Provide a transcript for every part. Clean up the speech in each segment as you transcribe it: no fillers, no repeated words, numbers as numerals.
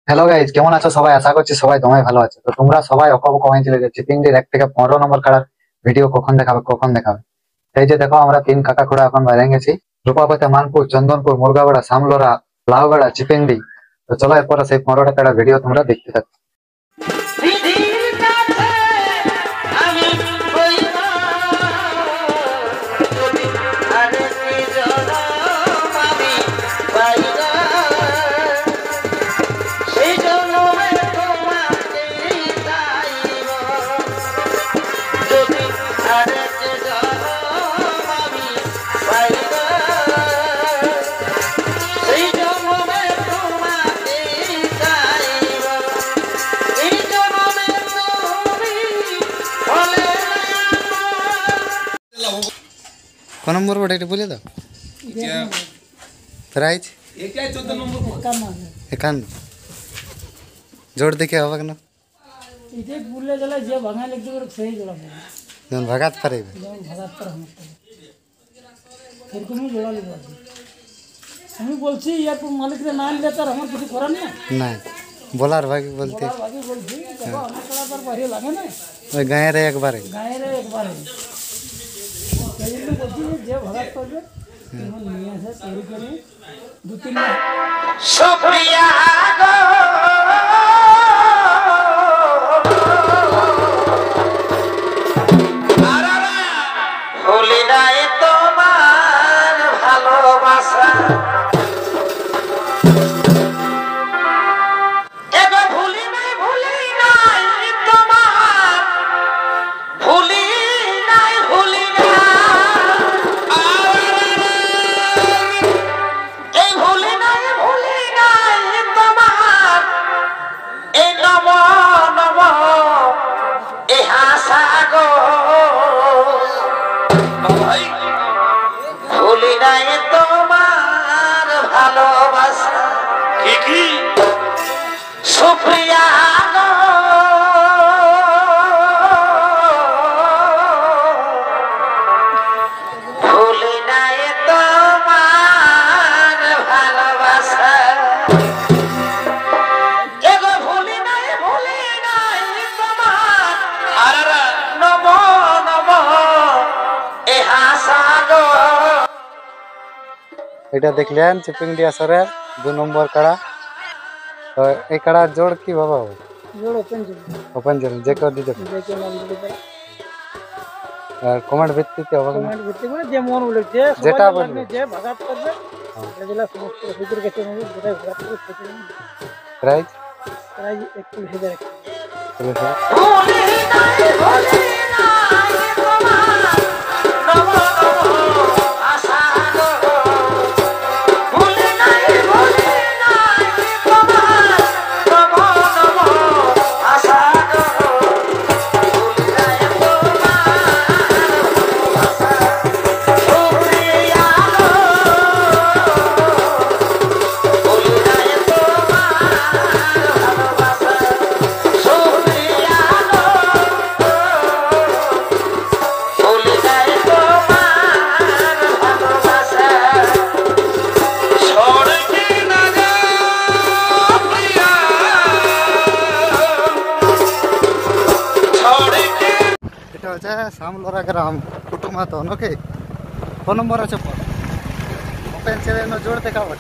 Hello guys, কেমন আছো সবাই? আশা করছি সবাই তোমায় ভালো আছে। তো তোমরা সবাই অকপ কমেন্টে যে চিপিংডির 1 থেকে 15 নম্বর খেলার ভিডিও কখন দেখাবে। এই যে দেখো, আমরা 3 কাকা খুড়া এখন বাইরে গেছি। রূপাপতি, মানপুর, চন্দনপুর, মুরগাবেড়া, সামলোরা, লাউবেড়া, চিপিংডি। তো চলো এরপরে সেই 15টা খেলার ভিডিও তোমরা দেখতে থাকো। বিধির কাছে আমি হইব যদি আরেকটি জনম আমি পাইব, সেই জন্মে তোমাকেই চাইব। যদি আরেকটি জনম আমি পাইব, সেই জন্মে তোমাকেই চাইব। এই জন্মে তুমি হলে কোন নম্বর ওটা একটু বলে দাও। প্রাইজ 51। জোর দেখে হবে কেন? इथे बोलले गेला जे भागायला एकदा बरं सही जोडा पाहिजे যেমন ভাগাত পারিবে। যেমন ভাগাত করা হতো এরকমই জোড়ালি পারবে। আমি বলছি ইয়ার মালিকরে না আনলে তার আমার কিছু করার নেই। না, বলার ভাগে বলতে আগে বলছি দেখো আমার করা তার বাইরে লাগে না, ওই গায়ের একবারে গায়ের একবারে সেই জন্য বলছি যে ভাগাত করবে এখন নিয়ে আসে তৈরি করে 2-3 মাস সুপ্রিয়া গো ভুলি নাই তোমার ভালোবাসা, এগো ভুলি নাই তোমার, ভুলি নাই এই ভুলি নাই তোমার, এই নম নম এই হাসা গো ভুলি নাই তোমার ভালোবাসা। কি সুপ্রিয়া গো ভুলি নাই তোমার ভালোবাসা, এগো ভুলি নাই তোমার, নম নম এ হাসা গো। এটা দেখলেন চিপিংডি আসরের 2 নম্বর কাড়া। তো এই কাড়ার জোর কি বাবা হবে? জোড় ওপেন জোড় ওপেন জোর যে কেউ দিতে পারে। দেখে নাম দিতে পারে আর কমেন্ট ভিত্তিতে হবে না, কমেন্ট করতে মানে যে মন বলে যে যেটা যেটা বলবে। বলবে যে ভাগাত করবে এগুলা সমস্ত ভিতর কাছে মানে যেটা ভাগাত করবে সেটা প্রাইজ প্রায় 41,000 ভুলি নাই তোমার, নম নম আশা গো ভুলি নাই তোমার, নম নম আশা গো ভুলি নাই তোমার আশা। সুপ্রিয়া গো ভুলি নাই তোমার ভালোবাসা, সুপ্রিয়া গো ভুলি নাই তোমার ভালোবাসা। ছড়কি না গো প্রিয়া, ছড়কি এটা হচ্ছে সামলোরা গ্রাম কুটুমাত ওকে। কোন নম্বর আছে ওপেন চ্যানেল জোর দেখাবো,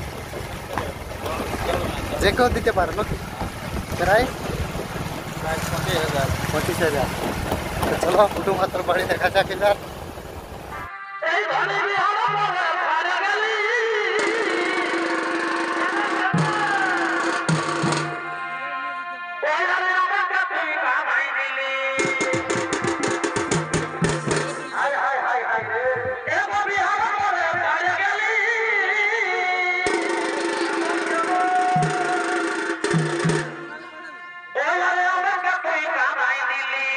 যে কেউ দিতে পারে নাকি। প্রায় 25,000। তো চলো কুটুমাতর বাড়ি দেখা যাক এবার। এই ভালে বিহার মনে ভারে গেলি, এই ভালে আমাকে তুই কামাই দিলি। হায় হায় হায় হায় রে, এ বিহার মনে ভারে গেলি, এই ভালে আমাকে তুই কামাই দিলি।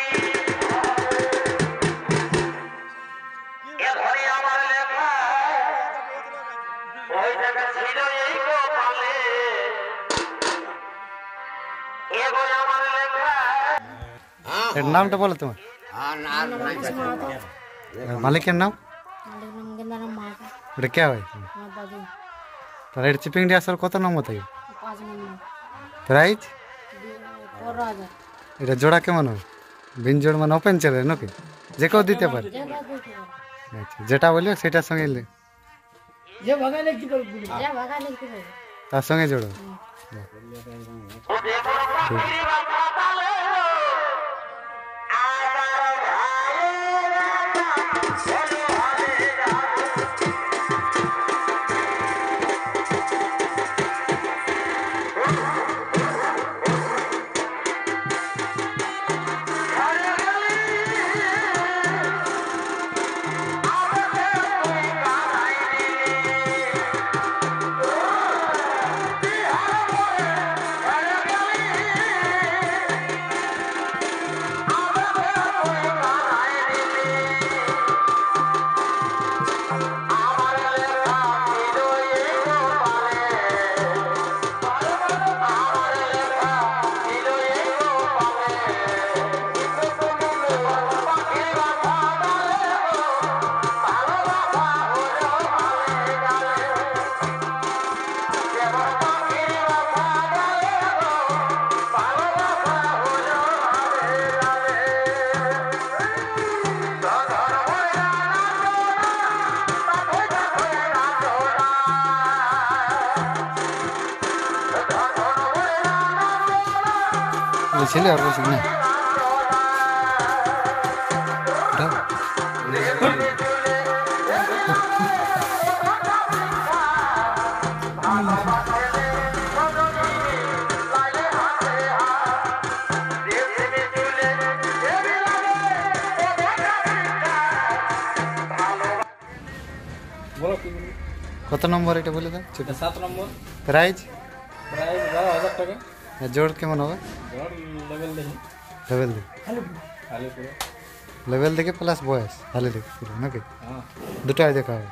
এ ঘরে আমার লেখা ওই জায়গা ছিল এই গোপালে, এ ঘরে আমার লেখা। এর নামটা বলো তোমার, মালিকের নাম। এটা কে হয়? তাহলে এটা চিপিংডি আসর কত নম্বর থেকে? প্রাইস 15,000 এটা জোড়া কেমন হবে? বিন জোড় মানে ওপেন চলে নাকি, যে কেউ দিতে পারে? আচ্ছা, যেটা বললো সেটার সঙ্গে যে ভাগা লিখতে পারবে তার সঙ্গে জোড়ো। ছেলে আর বলছি না কত নম্বর এটা বলে দাও? 7 নম্বর। প্রাইস প্রাইস 12,000 টাকা। জোড় কেমন হবে? জোড় লেভেল দেখি, লেভেল দেখে, খালি পুরো। লেভেল দেখে প্লাস বয়স হালে দেখে পুরো নাকি? হ্যাঁ, দুটাই দেখা হবে।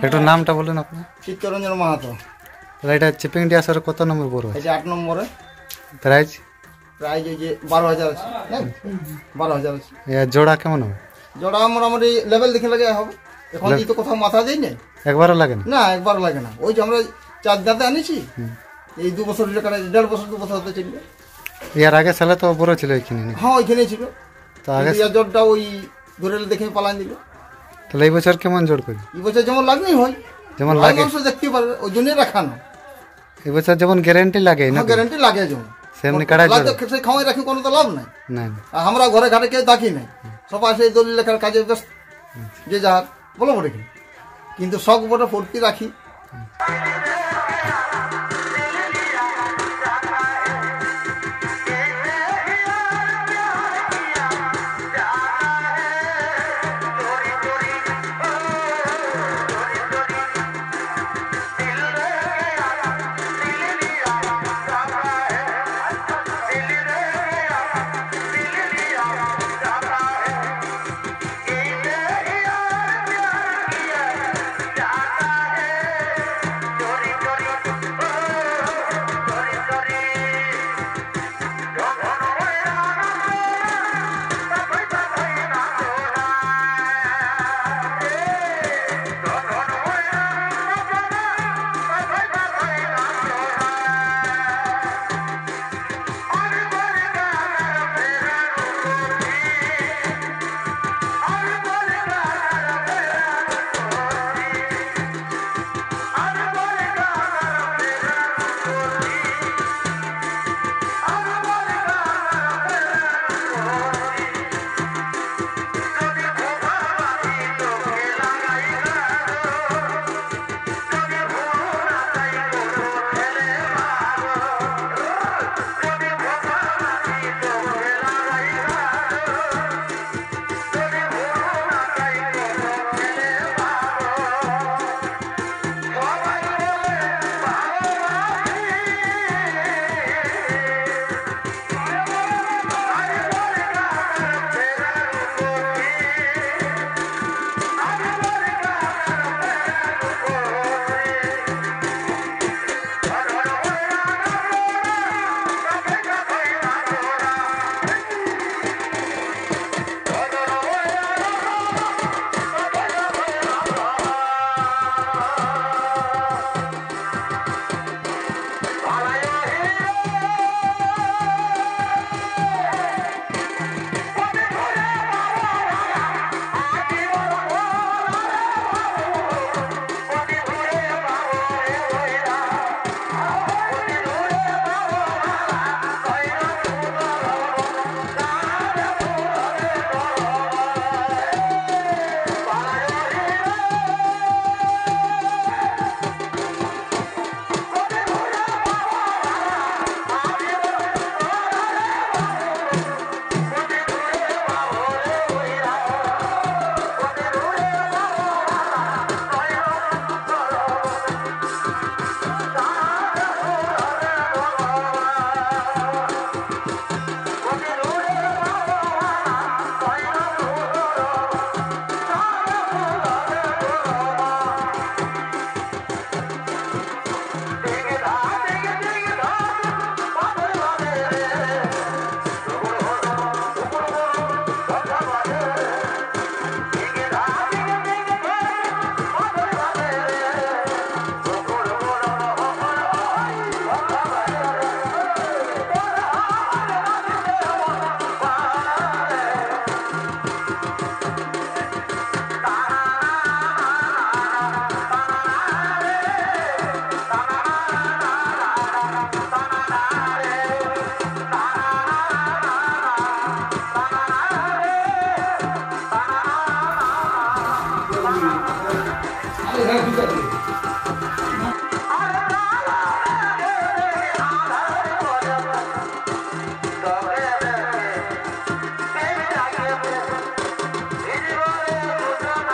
একটু নামটা বলুন আপনার। চিত্তরঞ্জন মাহাতো। তাহলে এটা চিপিং ডিয়াসের কত নম্বর বড়? এই যে 8 নম্বরে। প্রাইস প্রাইস এই যে 12,000 আছে, 12,000 আছে। জোড়া কেমন হবে? জোড়া মোটামুটি লেভেল দেখে লাগে হবে। এখন এই তো কোথাও মাথা দেই না, একবারও লাগে না? না একবার লাগে না। ওই যে আমরা 4 দাঁতে আনিছি, এই 2 বছর কাটা, 1.5 বছর 2 বছর হতে চলবে। এর আগে সালে তো বড় ছিল এখানে নাকি? হ্যাঁ ওইখানেই ছিল। তো আগে জোরটা ওই ধরে দেখে পালান দিল। তাহলে এই বছর কেমন জোর করি? এই বছর যেমন লাগলেই হয়, যেমন লাগে মানুষ দেখতে পারবে, ওই জন্যই রাখানো। এই বছর যেমন গ্যারান্টি লাগে না? গ্যারান্টি লাগে যেমন সেমনি কাটা জোর সে খাওয়াই রাখি, কোনো তো লাভ নাই। না আর আমরা ঘরে ঘাটে কেউ দেখি নাই, সবাই সেই দলিল লেখার কাজে ব্যস্ত, যে যার বলো বলে কি। কিন্তু শখ বড় ফুর্তি রাখি।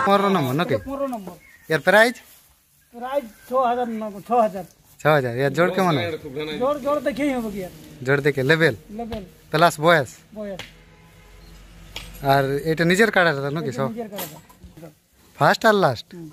15 নম্বর নাকি 15 নম্বর। এর প্রাইজ প্রাইজ 6000 6000। 6000 এর জোর কেমন হয় জোর জোর দেখেই হবে কি আর জোর দেখে লেভেল লেভেল প্লাস বয়স বয়স আর এটা নিজের কাড়াটা নাকি সব নিজের কাছে। ফার্স্ট আর লাস্ট হুম।